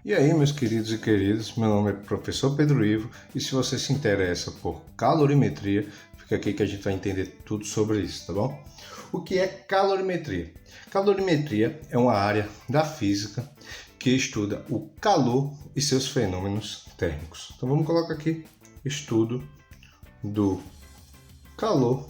E aí, meus queridos e queridas, meu nome é Professor Pedro Ivo e se você se interessa por calorimetria, fica aqui que a gente vai entender tudo sobre isso, tá bom? O que é calorimetria? Calorimetria é uma área da física que estuda o calor e seus fenômenos térmicos. Então vamos colocar aqui estudo do calor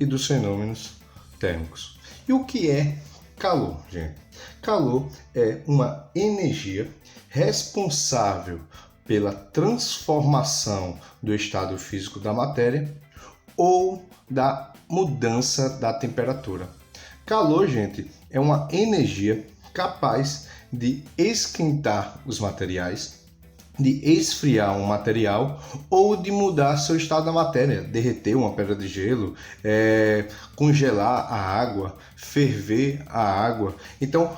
e dos fenômenos térmicos. E o que é calor, gente? Calor é uma energia responsável pela transformação do estado físico da matéria ou da mudança da temperatura. Calor, gente, é uma energia capaz de esquentar os materiais, de esfriar um material ou de mudar seu estado da matéria, derreter uma pedra de gelo, congelar a água, ferver a água. Então,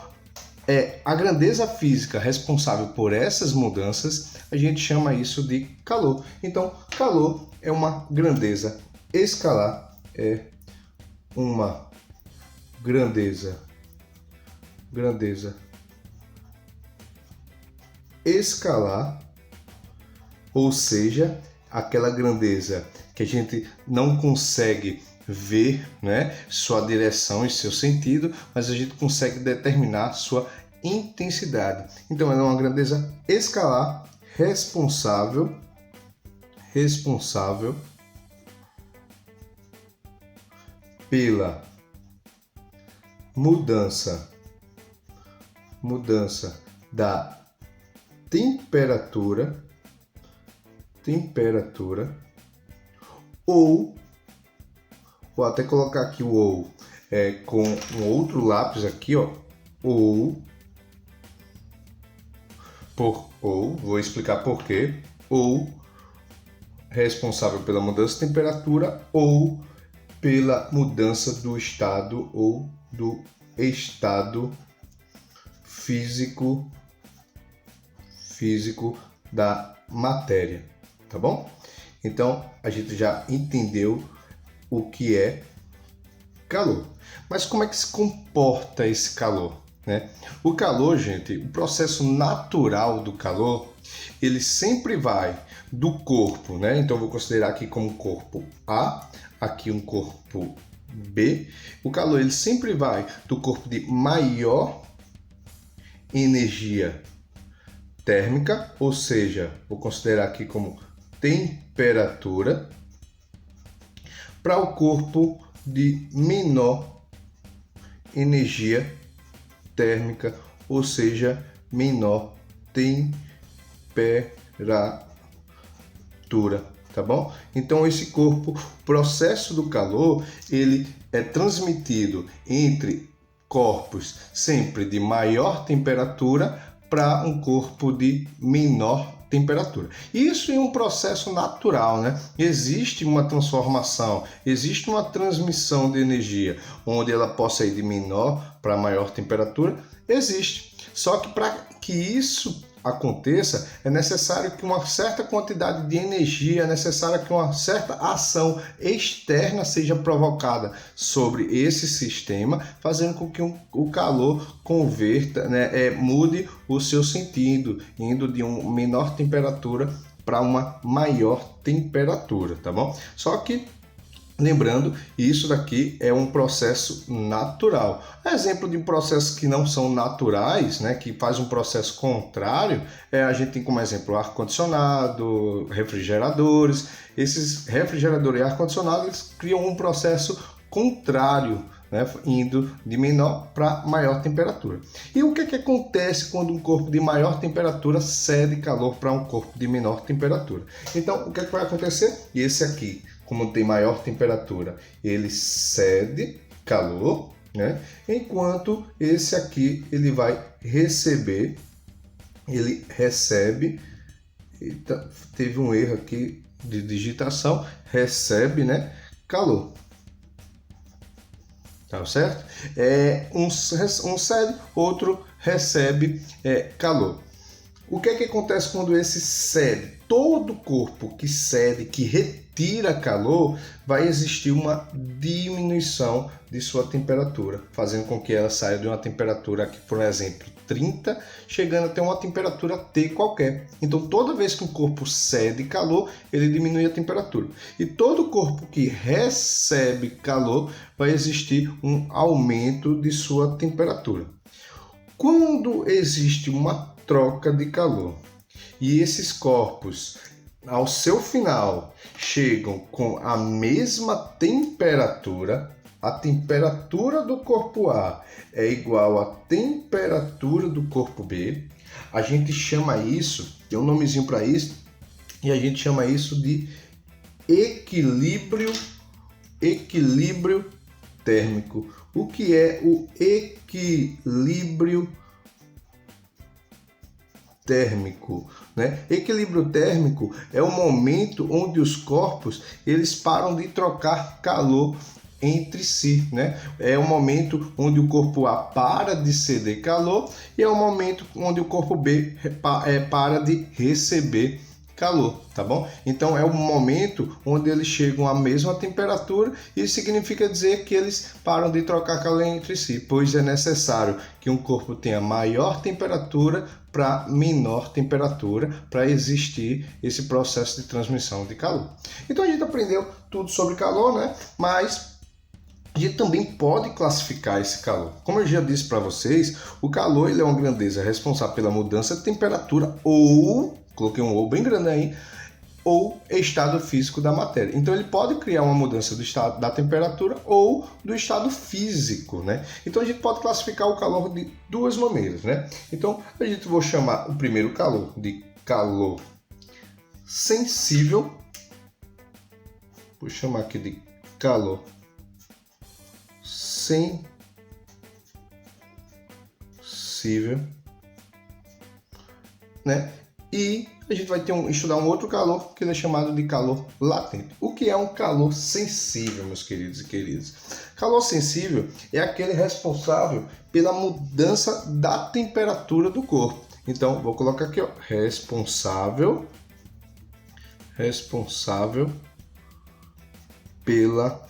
a grandeza física responsável por essas mudanças, a gente chama isso de calor. Então, calor é uma grandeza escalar, é uma grandeza escalar, ou seja, aquela grandeza que a gente não consegue ver, né, sua direção e seu sentido, mas a gente consegue determinar sua intensidade. Então ela é uma grandeza escalar responsável pela mudança da temperatura ou vou até colocar aqui o ou com um outro lápis aqui, ó, ou vou explicar por quê, ou responsável pela mudança de temperatura ou pela mudança do estado ou do estado físico da matéria, tá bom? Então a gente já entendeu o que é calor. Mas como é que se comporta esse calor, né? O calor, gente, o processo natural do calor, ele sempre vai do corpo, né? Então eu vou considerar aqui como corpo A, aqui um corpo B. O calor ele sempre vai do corpo de maior energia térmica, ou seja, vou considerar aqui como temperatura, para o corpo de menor energia térmica, ou seja, menor temperatura, tá bom? Então esse corpo, o processo do calor, ele é transmitido entre corpos sempre de maior temperatura para um corpo de menor temperatura. Isso é um processo natural, né? Existe uma transformação, existe uma transmissão de energia, onde ela possa ir de menor para maior temperatura, existe. Só que para que isso aconteça, é necessário que uma certa quantidade de energia, é necessário que uma certa ação externa seja provocada sobre esse sistema, fazendo com que o calor converta, né, mude o seu sentido, indo de uma menor temperatura para uma maior temperatura, tá bom? Só que lembrando, isso daqui é um processo natural. Exemplo de processos que não são naturais, né, que faz um processo contrário, a gente tem como exemplo ar-condicionado, refrigeradores. Esses refrigeradores e ar-condicionado criam um processo contrário, né, indo de menor para maior temperatura. E o que acontece quando um corpo de maior temperatura cede calor para um corpo de menor temperatura? Então, o que vai acontecer? E esse aqui, como tem maior temperatura, ele cede calor, né? Enquanto esse aqui ele vai receber, ele recebe, teve um erro aqui de digitação, recebe, né, calor. Tá certo? Um cede, outro recebe calor. O que acontece quando esse cede? Todo corpo que cede, que retém tira calor, vai existir uma diminuição de sua temperatura, fazendo com que ela saia de uma temperatura aqui, por exemplo, 30, chegando até uma temperatura T qualquer. Então, toda vez que o corpo cede calor, ele diminui a temperatura. E todo corpo que recebe calor, vai existir um aumento de sua temperatura. Quando existe uma troca de calor e esses corpos, ao seu final, chegam com a mesma temperatura, a temperatura do corpo A é igual à temperatura do corpo B, a gente chama isso, tem um nomezinho para isso, e a gente chama isso de equilíbrio térmico. O que é o equilíbrio térmico, né? Equilíbrio térmico é o momento onde os corpos eles param de trocar calor entre si, né? É o momento onde o corpo A para de ceder calor e é o momento onde o corpo B para de receber calor, tá bom? Então é o momento onde eles chegam à mesma temperatura. Isso significa dizer que eles param de trocar calor entre si, pois é necessário que um corpo tenha maior temperatura para menor temperatura para existir esse processo de transmissão de calor. Então a gente aprendeu tudo sobre calor, né? Mas a gente também pode classificar esse calor. Como eu já disse para vocês, o calor ele é uma grandeza responsável pela mudança de temperatura ou, coloquei um ou bem grande aí, ou estado físico da matéria. Então ele pode criar uma mudança do estado da temperatura ou do estado físico, né? Então a gente pode classificar o calor de duas maneiras, né? Então a gente vai chamar o primeiro calor de calor sensível. Vou chamar aqui de calor sensível, né? E a gente vai estudar um outro calor que é chamado de calor latente. O que é um calor sensível, meus queridos e queridas? Calor sensível é aquele responsável pela mudança da temperatura do corpo. Então, vou colocar aqui, ó, responsável pela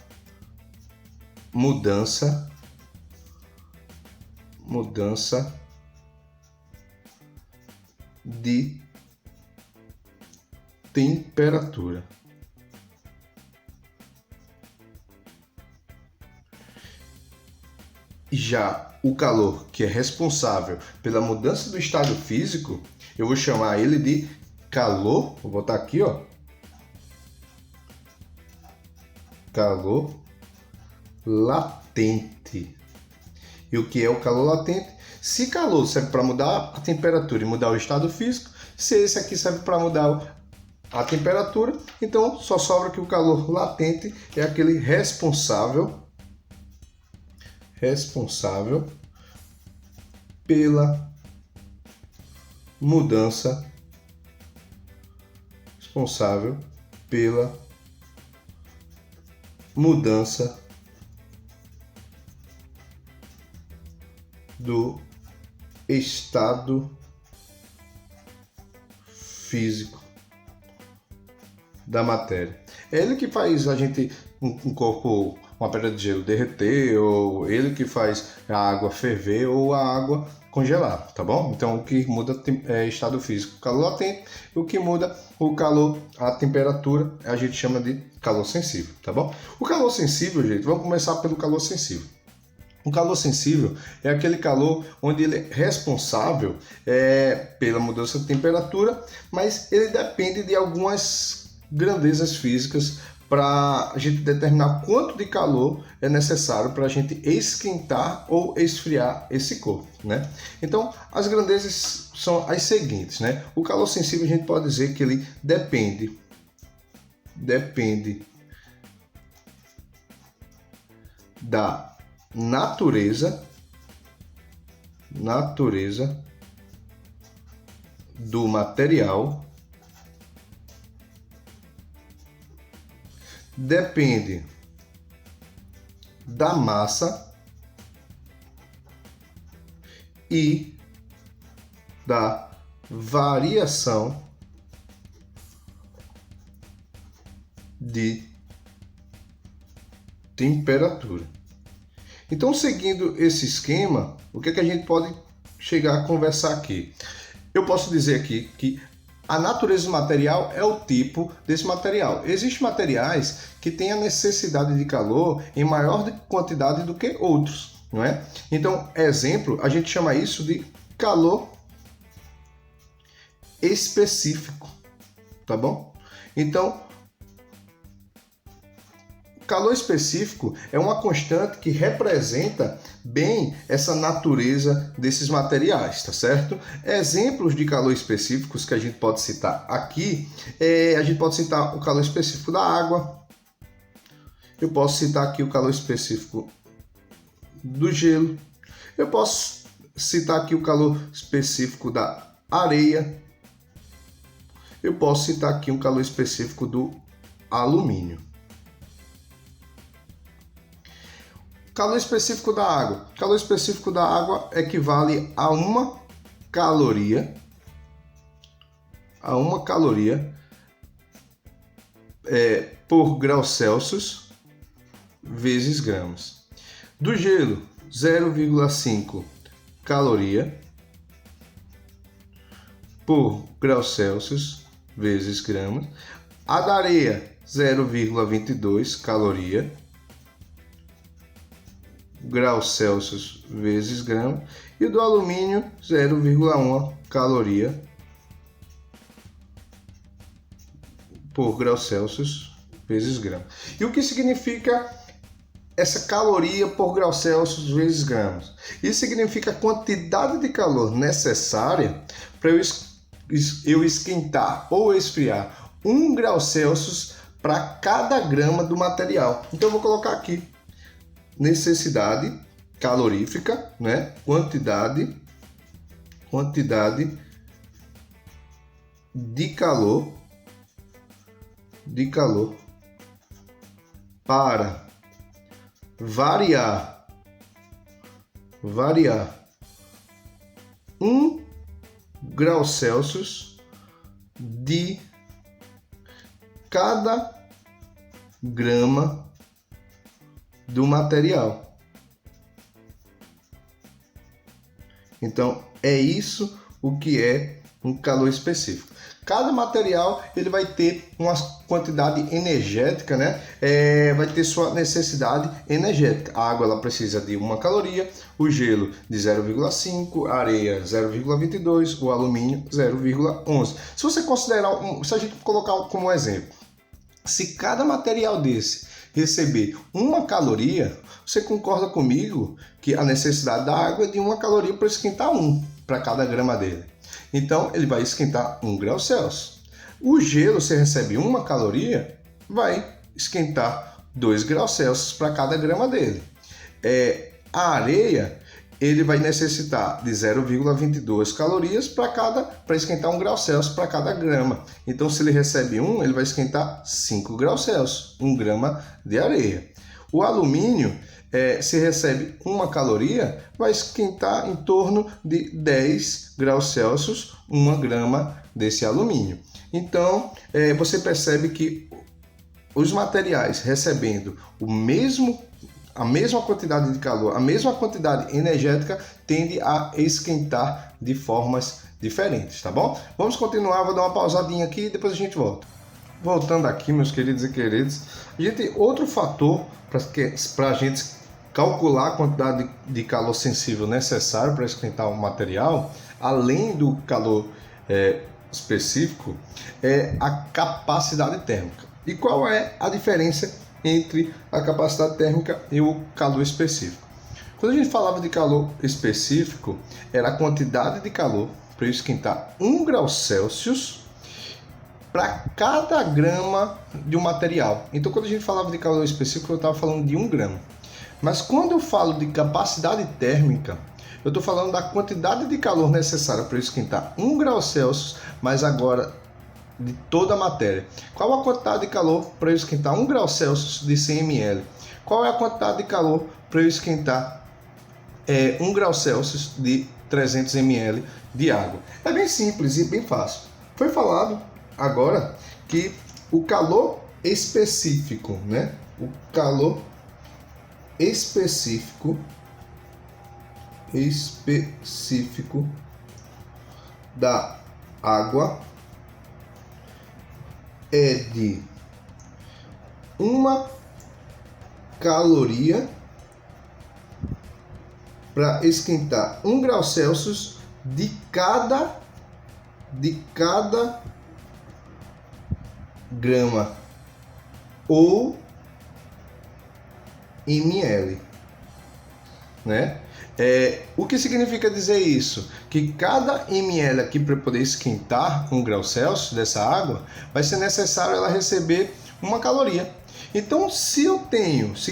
mudança de temperatura. Já o calor que é responsável pela mudança do estado físico, eu vou chamar ele de calor, vou botar aqui, ó, calor latente. E o que é o calor latente? Se calor serve para mudar a temperatura e mudar o estado físico, se esse aqui serve para mudar a temperatura, então só sobra que o calor latente é aquele responsável pela mudança do estado físico da matéria. É ele que faz a gente, um corpo, uma pedra de gelo derreter, ou ele que faz a água ferver ou a água congelar, tá bom? Então o que muda é estado físico, calor latente, o que muda o calor, a temperatura, a gente chama de calor sensível, tá bom? O calor sensível, gente, vamos começar pelo calor sensível. O calor sensível é aquele calor onde ele é responsável pela mudança de temperatura, mas ele depende de algumas grandezas físicas para a gente determinar quanto de calor é necessário para a gente esquentar ou esfriar esse corpo, né? Então, as grandezas são as seguintes, né? O calor sensível a gente pode dizer que ele depende da natureza do material, depende da massa e da variação de temperatura. Então, seguindo esse esquema, o que é que a gente pode chegar a conversar aqui? Eu posso dizer aqui que a natureza do material é o tipo desse material. Existem materiais que têm a necessidade de calor em maior quantidade do que outros, não é? Então, exemplo, a gente chama isso de calor específico, tá bom? Então, calor específico é uma constante que representa bem essa natureza desses materiais, tá certo? Exemplos de calor específicos que a gente pode citar aqui, a gente pode citar o calor específico da água, eu posso citar aqui o calor específico do gelo, eu posso citar aqui o calor específico da areia, eu posso citar aqui um calor específico do alumínio. Calor específico da água. Calor específico da água equivale a uma caloria. Por graus Celsius vezes gramas. Do gelo, 0,5 caloria por graus Celsius vezes gramas. A da areia, 0,22 caloria graus Celsius vezes grama, e do alumínio 0,1 caloria por graus Celsius vezes grama. E o que significa essa caloria por graus Celsius vezes gramas? Isso significa a quantidade de calor necessária para eu esquentar ou esfriar 1 grau Celsius para cada grama do material. Então eu vou colocar aqui necessidade calorífica, né? Quantidade de calor para variar 1 grau Celsius de cada grama do material. Então, é isso o que é um calor específico. Cada material ele vai ter uma quantidade energética, né? Vai ter sua necessidade energética. A água ela precisa de 1 caloria, o gelo de 0,5, a areia 0,22, o alumínio 0,11. Se você considerar, se a gente colocar como exemplo, se cada material desse receber 1 caloria, você concorda comigo que a necessidade da água é de 1 caloria para esquentar 1 para cada grama dele. Então, ele vai esquentar 1 grau Celsius. O gelo, você recebe 1 caloria, vai esquentar 2 graus Celsius para cada grama dele. A areia, ele vai necessitar de 0,22 calorias para esquentar 1 grau Celsius para cada grama. Então, se ele recebe 1, ele vai esquentar 5 graus Celsius, 1 grama de areia. O alumínio, se recebe 1 caloria, vai esquentar em torno de 10 graus Celsius, 1 grama desse alumínio. Então, você percebe que os materiais recebendo a mesma quantidade de calor, a mesma quantidade energética, tende a esquentar de formas diferentes, tá bom? Vamos continuar, vou dar uma pausadinha aqui e depois a gente volta. Voltando aqui, meus queridos e queridas, a gente tem outro fator para a gente calcular a quantidade de calor sensível necessário para esquentar o material, além do calor específico, é a capacidade térmica. E qual é a diferença entre a capacidade térmica e o calor específico? Quando a gente falava de calor específico, era a quantidade de calor para esquentar 1 grau Celsius para cada grama de um material. Então, quando a gente falava de calor específico, eu estava falando de 1 grama. Mas quando eu falo de capacidade térmica, eu estou falando da quantidade de calor necessária para esquentar 1 grau Celsius, mas agora de toda a matéria. Qual a quantidade de calor para eu esquentar 1 grau Celsius de 100 ml? Qual é a quantidade de calor para eu esquentar 1 grau Celsius de 300 ml de água? É bem simples e bem fácil. Foi falado agora que o calor específico, né? O calor específico da água é de 1 caloria para esquentar 1 grau Celsius de cada grama ou ml, né? O que significa dizer isso? Que cada ml aqui, para poder esquentar 1 grau Celsius dessa água, vai ser necessário ela receber 1 caloria. Então, se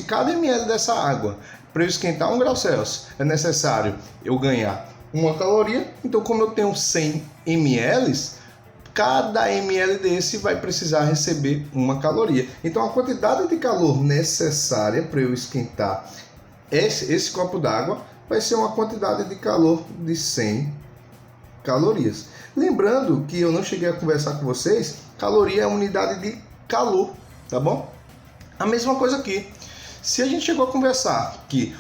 cada ml dessa água, para eu esquentar 1 grau Celsius, é necessário eu ganhar 1 caloria, então como eu tenho 100 ml, cada ml desse vai precisar receber 1 caloria. Então, a quantidade de calor necessária para eu esquentar esse copo d'água vai ser uma quantidade de calor de 100 calorias. Lembrando que eu não cheguei a conversar com vocês, caloria é a unidade de calor, tá bom? A mesma coisa aqui. Se a gente chegou a conversar que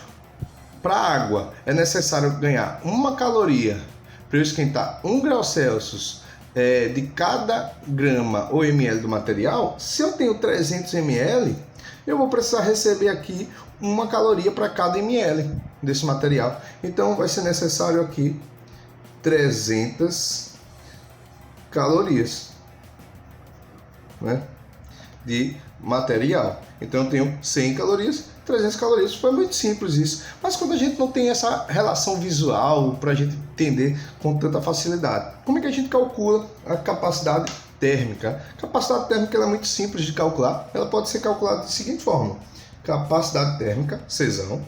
para a água é necessário ganhar 1 caloria para eu esquentar 1 grau Celsius de cada grama ou ml do material, se eu tenho 300 ml, eu vou precisar receber aqui 1 caloria para cada ml desse material. Então vai ser necessário aqui 300 calorias, né, de material. Então eu tenho 100 calorias, 300 calorias. Foi muito simples isso. Mas quando a gente não tem essa relação visual para a gente entender com tanta facilidade, como é que a gente calcula a capacidade térmica? A capacidade térmica ela é muito simples de calcular. Ela pode ser calculada da seguinte forma: capacidade térmica, Czão,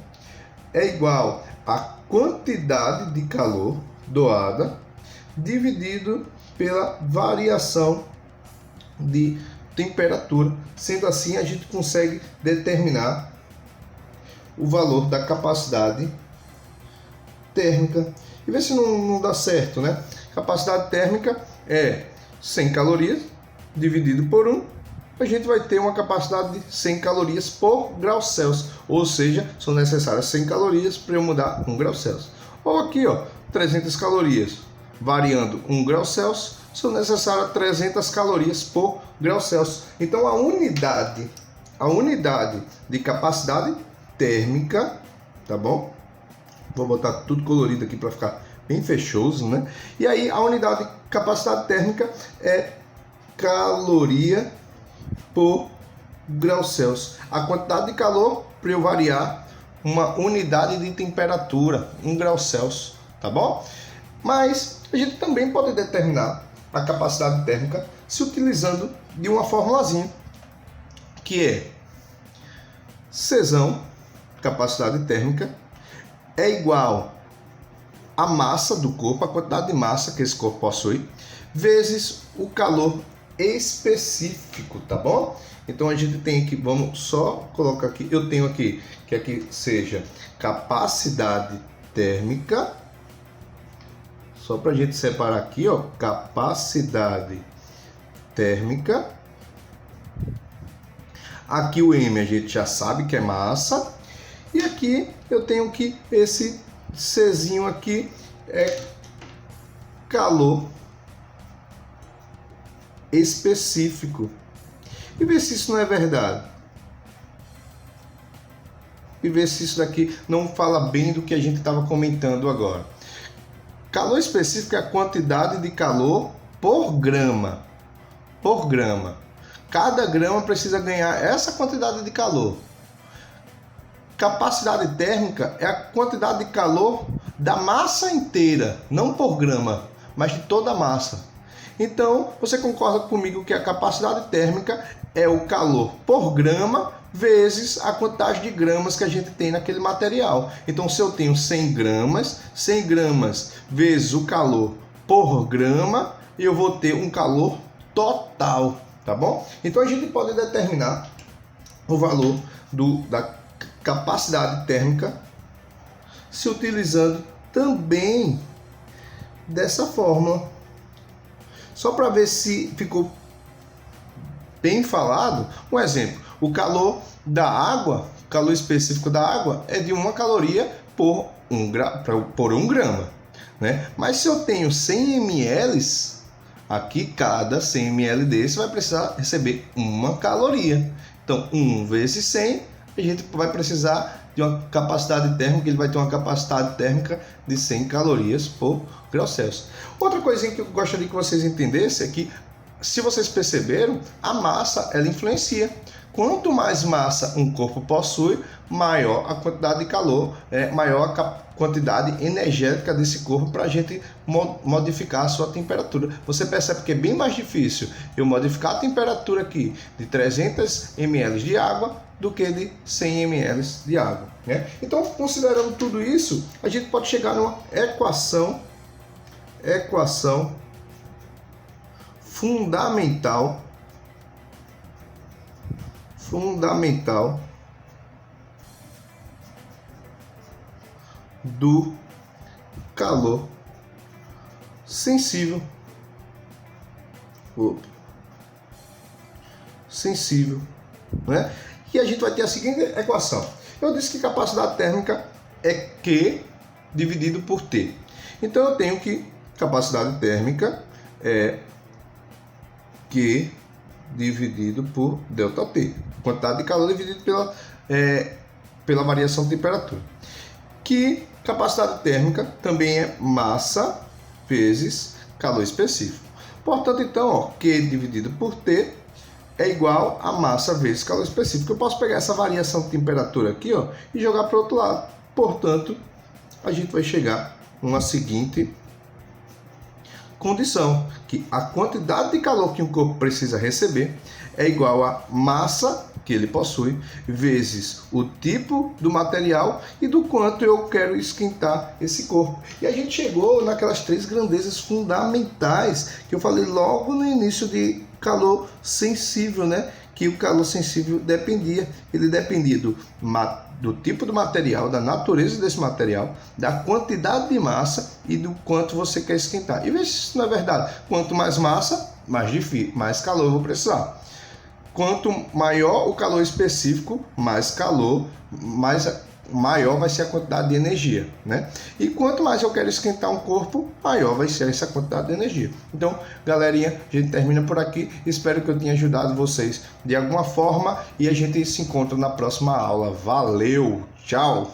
é igual a quantidade de calor doada dividido pela variação de temperatura. Sendo assim, a gente consegue determinar o valor da capacidade térmica. E ver se não dá certo, né? Capacidade térmica é 100 calorias dividido por 1. A gente vai ter uma capacidade de 100 calorias por grau Celsius. Ou seja, são necessárias 100 calorias para eu mudar 1 grau Celsius. Ou aqui, ó, 300 calorias variando 1 grau Celsius, são necessárias 300 calorias por grau Celsius. Então a unidade de capacidade térmica, tá bom? Vou botar tudo colorido aqui para ficar bem fechoso, né? E aí a unidade de capacidade térmica é caloria por grau Celsius. A quantidade de calor para eu variar uma unidade de temperatura, 1 grau Celsius, tá bom? Mas a gente também pode determinar a capacidade térmica se utilizando de uma formulazinha, que é Czão, capacidade térmica, é igual a massa do corpo, a quantidade de massa que esse corpo possui, vezes o calor específico, tá bom? Então a gente tem aqui, vamos só colocar aqui, eu tenho aqui, que aqui seja capacidade térmica, só para a gente separar aqui, ó, capacidade térmica. Aqui o M a gente já sabe que é massa. E aqui eu tenho que esse Czinho aqui é calor específico. E ver se isso não é verdade. E ver se isso daqui não fala bem do que a gente estava comentando agora. Calor específico é a quantidade de calor por grama. Por grama. Cada grama precisa ganhar essa quantidade de calor. Capacidade térmica é a quantidade de calor da massa inteira, não por grama, mas de toda a massa. Então, você concorda comigo que a capacidade térmica é o calor por grama vezes a quantidade de gramas que a gente tem naquele material. Então, se eu tenho 100 gramas vezes o calor por grama, eu vou ter um calor total, tá bom? Então, a gente pode determinar o valor da capacidade térmica se utilizando também dessa fórmula. Só para ver se ficou bem falado, um exemplo, o calor da água, o calor específico da água é de 1 caloria por 1 grama, né? Mas se eu tenho 100 ml, aqui cada 100 ml desse vai precisar receber 1 caloria. Então 1 vezes 100, a gente vai precisar de uma capacidade térmica, ele vai ter uma capacidade térmica de 100 calorias por grau Celsius. Outra coisinha que eu gostaria que vocês entendessem é que, se vocês perceberam, a massa ela influencia. Quanto mais massa um corpo possui, maior a quantidade de calor, maior a quantidade energética desse corpo para a gente modificar a sua temperatura. Você percebe que é bem mais difícil eu modificar a temperatura aqui de 300 ml de água do que de 100 ml de água, né? Então, considerando tudo isso, a gente pode chegar numa equação fundamental do calor sensível, né? E a gente vai ter a seguinte equação. Eu disse que capacidade térmica é Q dividido por T. Então eu tenho que capacidade térmica é Q dividido por ΔT, quantidade de calor dividido pela variação de temperatura. Que capacidade térmica também é massa vezes calor específico. Portanto, então, ó, Q dividido por T é igual a massa vezes calor específico. Eu posso pegar essa variação de temperatura aqui, ó, e jogar para o outro lado. Portanto, a gente vai chegar numa seguinte condição, que a quantidade de calor que um corpo precisa receber é igual a massa que ele possui vezes o tipo do material e do quanto eu quero esquentar esse corpo. E a gente chegou naquelas 3 grandezas fundamentais que eu falei logo no início de calor sensível, né? Que o calor sensível dependia do tipo do material, da natureza desse material, da quantidade de massa e do quanto você quer esquentar. E veja se isso não é verdade. Quanto mais massa, mais calor eu vou precisar. Quanto maior o calor específico, maior vai ser a quantidade de energia, né? E quanto mais eu quero esquentar um corpo, maior vai ser essa quantidade de energia. Então, galerinha, a gente termina por aqui. Espero que eu tenha ajudado vocês de alguma forma e a gente se encontra na próxima aula. Valeu, tchau!